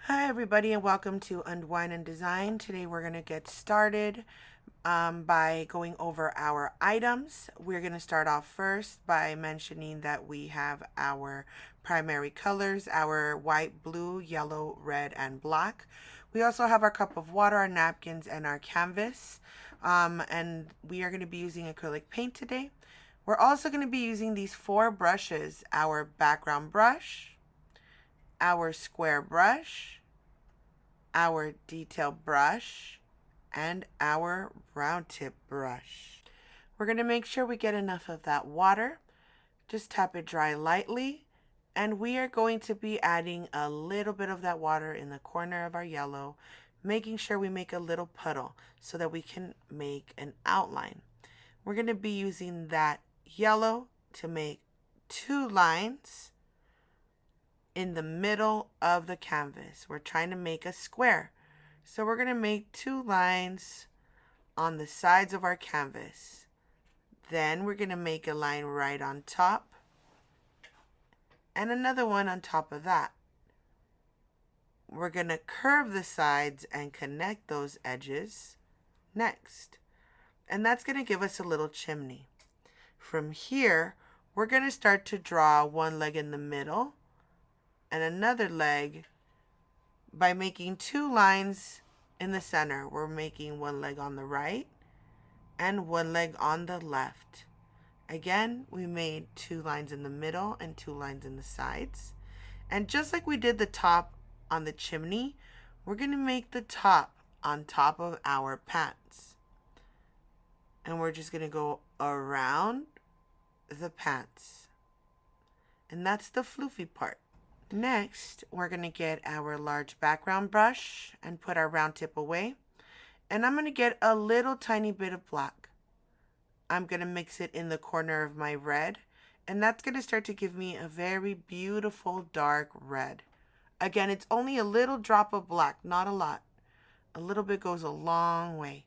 Hi everybody and welcome to Unwind and Design. Today we're going to get started by going over our items. We're going to start off first by mentioning that we have our primary colors, our white, blue, yellow, red, and black. We also have our cup of water, our napkins, and our canvas. And we are going to be using acrylic paint today. We're also going to be using these 4 brushes, our background brush, our square brush, our detail brush, and our round tip brush. We're going to make sure we get enough of that water. Just tap it dry lightly. And we are going to be adding a little bit of that water in the corner of our yellow, making sure we make a little puddle so that we can make an outline. We're going to be using that yellow to make 2 lines in the middle of the canvas. We're trying to make a square. So we're going to make 2 lines on the sides of our canvas. Then we're going to make a line right on top and another one on top of that. We're going to curve the sides and connect those edges next. And that's going to give us a little chimney. From here, we're going to start to draw one leg in the middle and another leg by making 2 lines in the center. We're making one leg on the right and one leg on the left. Again, we made 2 lines in the middle and 2 lines in the sides. And just like we did the top on the chimney, we're going to make the top on top of our pants. And we're just going to go around the pants. And that's the floofy part. Next, we're going to get our large background brush and put our round tip away. And I'm going to get a little tiny bit of black. I'm going to mix it in the corner of my red. And that's going to start to give me a very beautiful dark red. Again, it's only a little drop of black, not a lot. A little bit goes a long way.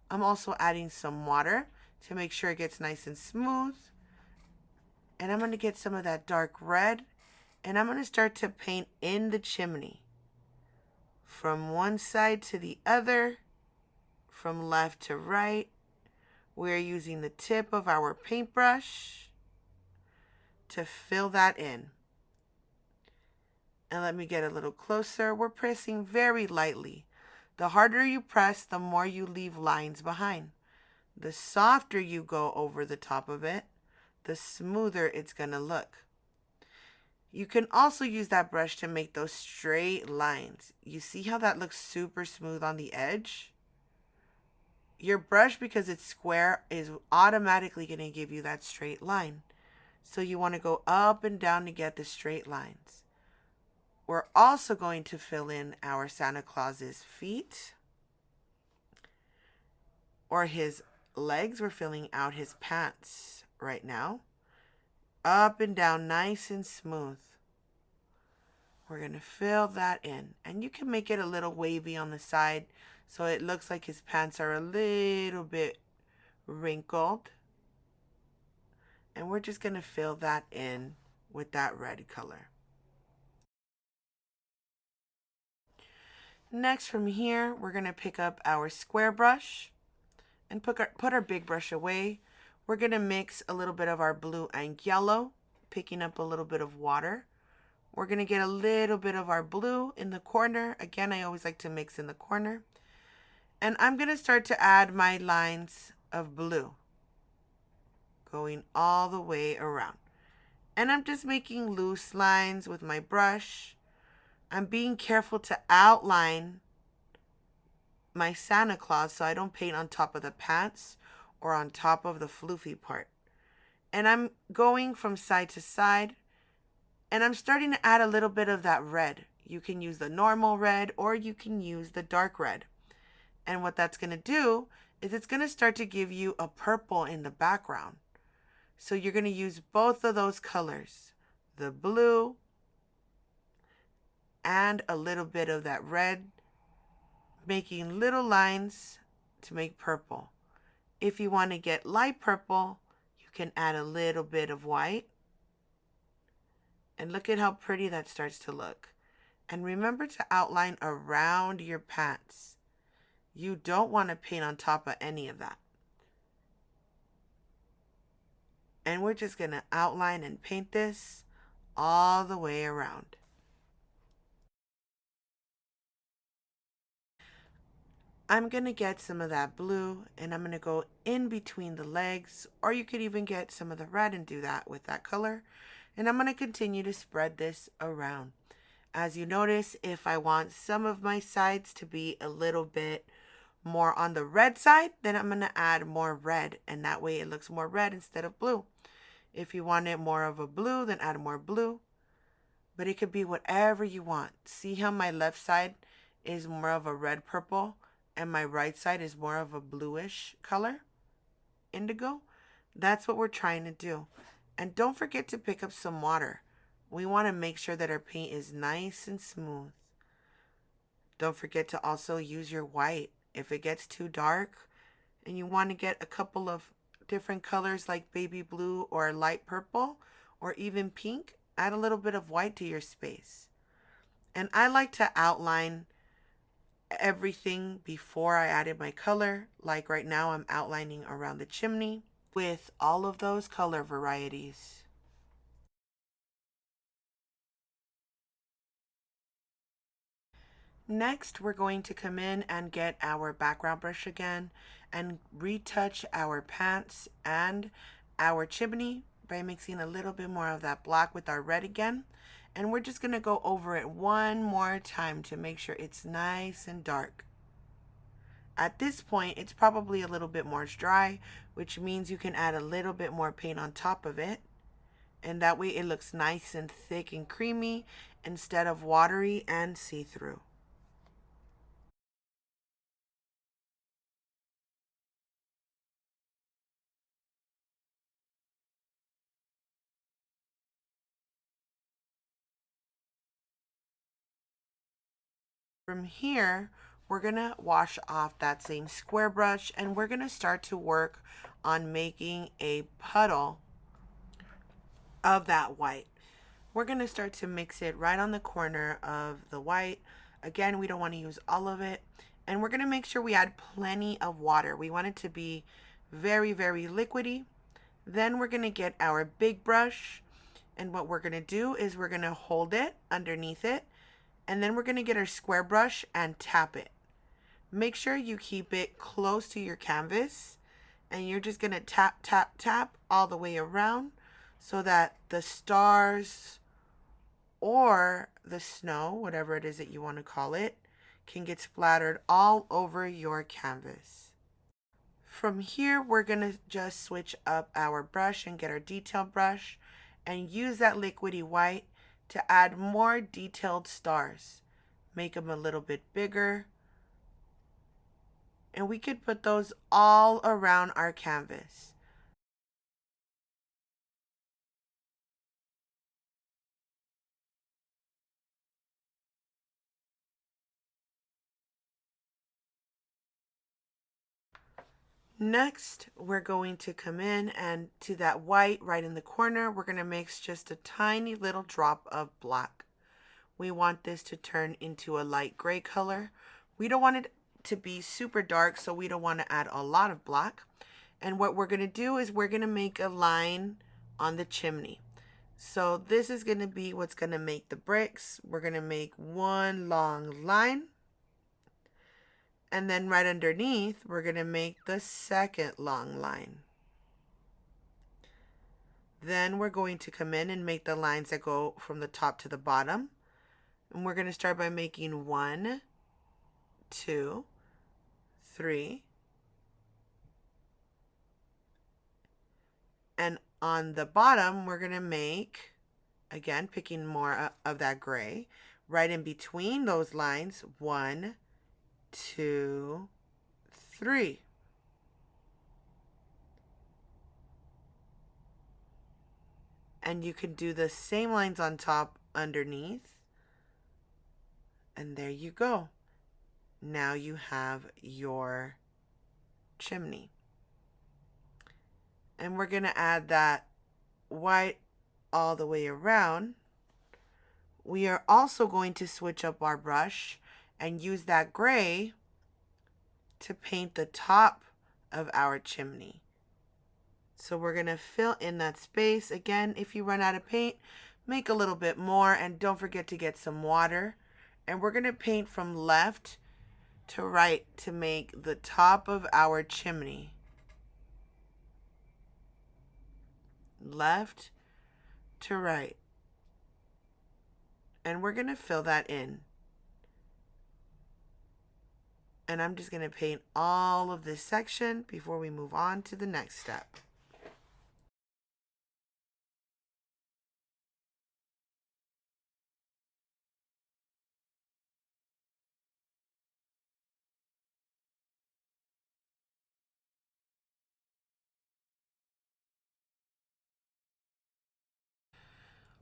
I'm also adding some water to make sure it gets nice and smooth. And I'm going to get some of that dark red. And I'm going to start to paint in the chimney. From one side to the other, from left to right. We're using the tip of our paintbrush to fill that in. And let me get a little closer. We're pressing very lightly. The harder you press, the more you leave lines behind. The softer you go over the top of it, the smoother it's going to look. You can also use that brush to make those straight lines. You see how that looks super smooth on the edge? Your brush, because it's square, is automatically going to give you that straight line. So you want to go up and down to get the straight lines. We're also going to fill in our Santa Claus's feet or his legs. We're filling out his pants right now. Up and down, nice and smooth. We're going to fill that in. And you can make it a little wavy on the side so it looks like his pants are a little bit wrinkled. And we're just going to fill that in with that red color. Next, from here, we're going to pick up our square brush and put our big brush away. We're going to mix a little bit of our blue and yellow, picking up a little bit of water. We're going to get a little bit of our blue in the corner. Again, I always like to mix in the corner. And I'm going to start to add my lines of blue, going all the way around. And I'm just making loose lines with my brush. I'm being careful to outline my Santa Claus so I don't paint on top of the pants or on top of the floofy part. And I'm going from side to side, and I'm starting to add a little bit of that red. You can use the normal red or you can use the dark red. And what that's going to do is it's going to start to give you a purple in the background. So you're going to use both of those colors, the blue and a little bit of that red, making little lines to make purple. If you want to get light purple, you can add a little bit of white. And look at how pretty that starts to look. And remember to outline around your pants. You don't want to paint on top of any of that. And we're just going to outline and paint this all the way around. I'm going to get some of that blue and I'm going to go in between the legs, or you could even get some of the red and do that with that color. And I'm going to continue to spread this around. As you notice, if I want some of my sides to be a little bit more on the red side, then I'm going to add more red, and that way it looks more red instead of blue. If you want it more of a blue, then add more blue. But it could be whatever you want. See how my left side is more of a red purple and my right side is more of a bluish color, indigo? That's what we're trying to do. And don't forget to pick up some water. We want to make sure that our paint is nice and smooth. Don't forget to also use your white. If it gets too dark and you want to get a couple of different colors like baby blue or light purple or even pink, add a little bit of white to your space. And I like to outline everything before I added my color. Like right now I'm outlining around the chimney with all of those color varieties. Next, we're going to come in and get our background brush again and retouch our pants and our chimney by mixing a little bit more of that black with our red again. And we're just going to go over it one more time to make sure it's nice and dark. At this point, it's probably a little bit more dry, which means you can add a little bit more paint on top of it. And that way it looks nice and thick and creamy instead of watery and see-through. From here, we're going to wash off that same square brush and we're going to start to work on making a puddle of that white. We're going to start to mix it right on the corner of the white. Again, we don't want to use all of it. And we're going to make sure we add plenty of water. We want it to be very, very liquidy. Then we're going to get our big brush. And what we're going to do is we're going to hold it underneath it. And then we're going to get our square brush and tap it. Make sure you keep it close to your canvas. And you're just going to tap, tap, tap all the way around so that the stars or the snow, whatever it is that you want to call it, can get splattered all over your canvas. From here, we're going to just switch up our brush and get our detail brush and use that liquidy white to add more detailed stars. Make them a little bit bigger. And we could put those all around our canvas. Next, we're going to come in and to that white right in the corner, we're going to mix just a tiny little drop of black. We want this to turn into a light gray color. We don't want it to be super dark, so we don't want to add a lot of black. And what we're going to do is we're going to make a line on the chimney. So this is going to be what's going to make the bricks. We're going to make one long line. And then right underneath, we're going to make the second long line. Then we're going to come in and make the lines that go from the top to the bottom. And we're going to start by making 1, 2, 3. And on the bottom, we're going to make, again, picking more of that gray, right in between those lines, 1, 2, 3. And you can do the same lines on top underneath. And there you go. Now you have your chimney. And we're going to add that white all the way around We are also going to switch up our brush and use that gray to paint the top of our chimney. So we're going to fill in that space. Again, if you run out of paint, make a little bit more, and don't forget to get some water. And we're going to paint from left to right to make the top of our chimney. Left to right. And we're going to fill that in. And I'm just going to paint all of this section before we move on to the next step.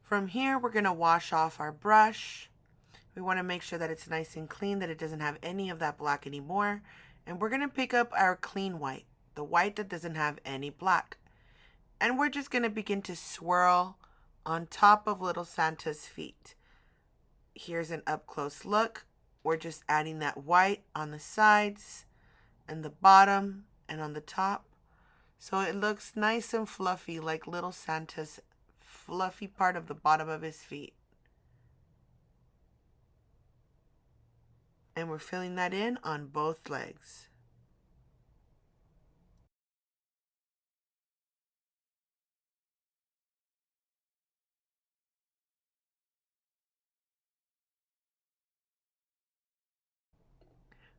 From here, we're going to wash off our brush. We want to make sure that it's nice and clean, that it doesn't have any of that black anymore. And we're going to pick up our clean white, the white that doesn't have any black. And we're just going to begin to swirl on top of little Santa's feet. Here's an up close look. We're just adding that white on the sides and the bottom and on the top. So it looks nice and fluffy, like little Santa's fluffy part of the bottom of his feet. And we're filling that in on both legs.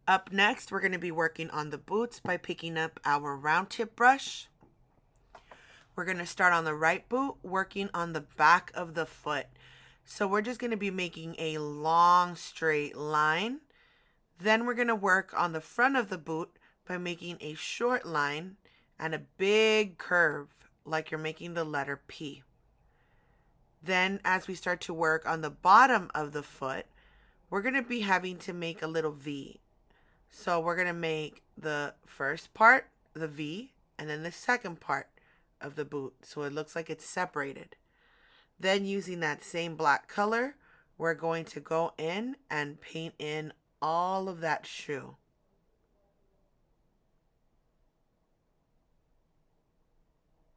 Up next, we're going to be working on the boots by picking up our round tip brush. We're going to start on the right boot, working on the back of the foot. So we're just going to be making a long straight line. Then we're going to work on the front of the boot by making a short line and a big curve, like you're making the letter P. Then as we start to work on the bottom of the foot, we're going to be having to make a little V. So we're going to make the first part, the V, and then the second part of the boot, so it looks like it's separated. Then using that same black color, we're going to go in and paint in all of that shoe.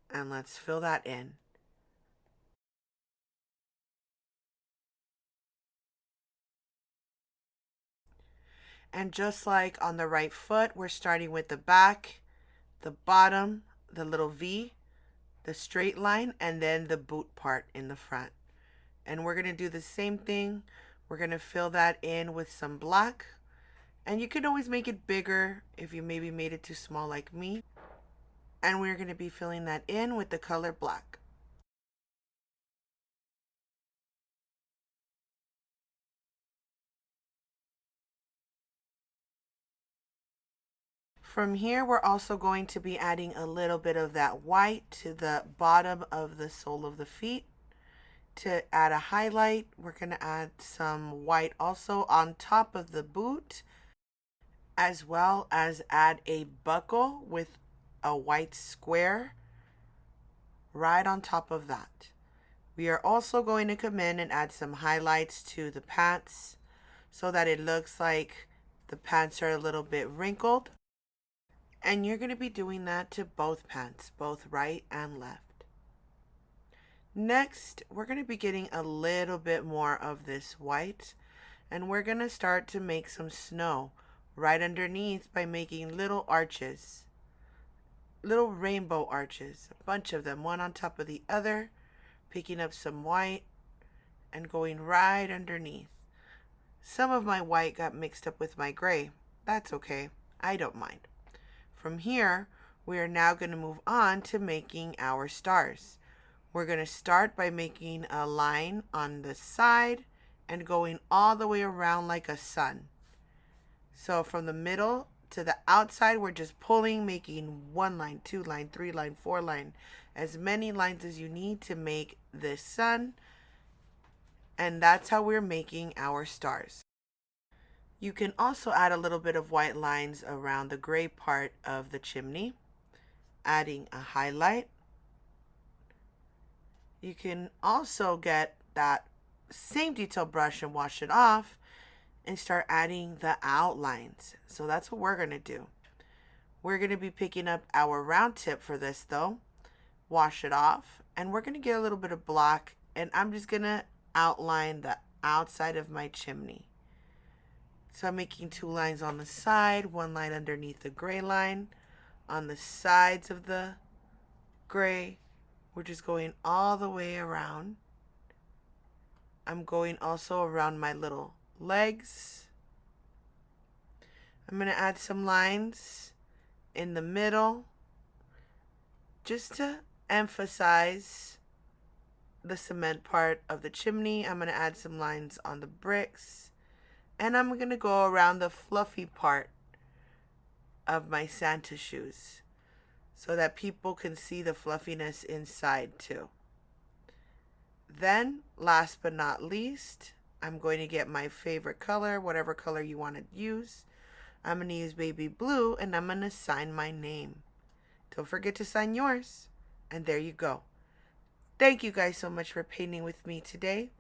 And let's fill that in. And just like on the right foot, we're starting with the back, the bottom, the little V, the straight line, and then the boot part in the front. And we're going to do the same thing. We're going to fill that in with some black. And you can always make it bigger if you maybe made it too small like me. And we're going to be filling that in with the color black. From here, we're also going to be adding a little bit of that white to the bottom of the sole of the feet. To add a highlight, we're going to add some white also on top of the boot, as well as add a buckle with a white square right on top of that. We are also going to come in and add some highlights to the pants so that it looks like the pants are a little bit wrinkled. And you're going to be doing that to both pants, both right and left. Next, we're going to be getting a little bit more of this white, and we're going to start to make some snow right underneath by making little arches, little rainbow arches, a bunch of them, one on top of the other, picking up some white and going right underneath. Some of my white got mixed up with my gray. That's okay. I don't mind. From here, we are now going to move on to making our stars. We're going to start by making a line on the side and going all the way around like a sun. So from the middle to the outside, we're just pulling, making 1 line, 2 line, 3 line, 4 line, as many lines as you need to make this sun. And that's how we're making our stars. You can also add a little bit of white lines around the gray part of the chimney, adding a highlight. You can also get that same detail brush and wash it off and start adding the outlines. So that's what we're going to do. We're going to be picking up our round tip for this though, wash it off, and we're going to get a little bit of black, and I'm just going to outline the outside of my chimney. So I'm making 2 lines on the side, 1 line underneath the gray line. On the sides of the gray, we're just going all the way around. I'm going also around my little legs. I'm going to add some lines in the middle just to emphasize the cement part of the chimney. I'm going to add some lines on the bricks, and I'm going to go around the fluffy part of my Santa shoes so that people can see the fluffiness inside too. Then, last but not least, I'm going to get my favorite color, whatever color you want to use. I'm going to use baby blue, and I'm going to sign my name. Don't forget to sign yours. And there you go. Thank you guys so much for painting with me today.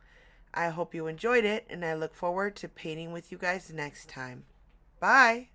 I hope you enjoyed it, and I look forward to painting with you guys next time. Bye.